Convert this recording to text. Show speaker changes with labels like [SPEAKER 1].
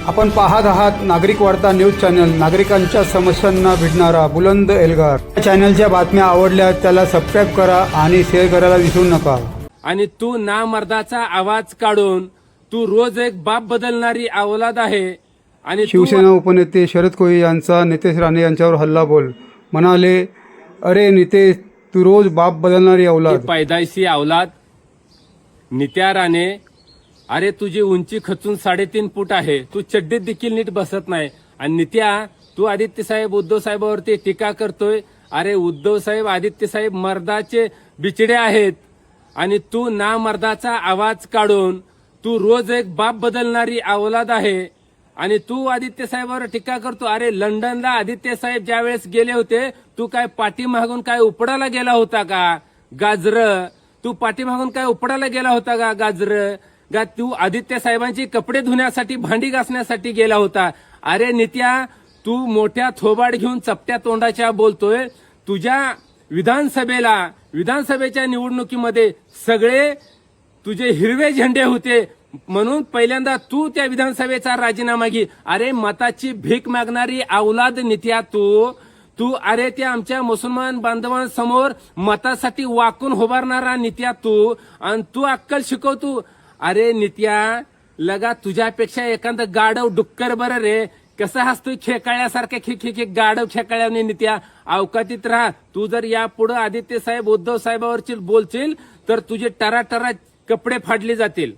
[SPEAKER 1] आपण पाहत आहात नागरिक वार्ता न्यूज चॅनल, नागरिकांच्या समस्यांना भिडणारा बुलंद एल्गार। या चॅनलच्या बातम्या आवडल्या त्याला सबस्क्राइब करा आणि शेअर करायला विसरू नका।
[SPEAKER 2] आणि तू ना मर्दाचा आवाज काढून तू रोज एक बाप बदलणारी अवलाद आहे। आणि
[SPEAKER 1] शिवसेना उपनेते शरद कोळी यांचा नितेश राणे यांच्यावर हल्ला बोल म्हणाले, अरे नितेश, तू रोज बाप बदलणारी अवलाद।
[SPEAKER 2] पैदाइशी अवलाद नित्या राणे, अरे तुझी उंची खचून 3.5 फूट आहे, तू चड्डीत देखील नीट बसत नाही। आणि नित्या, तू आदित्य साहेब उद्धव साहेबांवरती टीका करतोय। अरे उद्धव साहेब आदित्य साहेब मर्दाचे बिचडे आहेत आणि तू ना मर्दाचा आवाज काढून तू रोज एक बाप बदलणारी अवलाद आहे। आणि तू आदित्य साहेबांवर टीका करतो। अरे लंडनला आदित्य साहेब ज्यावेळेस गेले होते, तू काय पाठीमागून काय उपडाला गेला होता का गाजर? तू पाठीमागून काय उपडाला गेला होता का गाजर? गा तू आदित्य साहेबांची कपडे धुण्यासाठी भांडी घासण्यासाठी गेला होता। अरे नित्या, तू मोठ्या थोबाड घेऊन चपट्या तोंडाच्या बोलतोय। तुझ्या विधानसभेच्या निवडणुकीमध्ये सगळे तुझे हिरवे झेंडे होते, म्हणून पहिल्यांदा तू त्या विधानसभेचा राजीनामा घे। अरे मताची भीक मागणारी अवलाद नित्या तू अरे त्या आमच्या मुसलमान बांधवांसमोर मतासाठी वाकून उभारणारा नित्या तू, आणि तू अक्कल शिकवतो। अरे नित्या, लगा तुझ्यापेक्षा एखादं गाढव डुक्कर बरं रे, कसं हसतोय खेकाळ्यासारख्या खे गाढव खेकाळ्याने। नित्या, अवकातीत राहा। तू जर यापुढे आदित्य साहेब उद्धव साहेबांवरची बोलशील तर तुझे टरा कपडे फाडले जातील।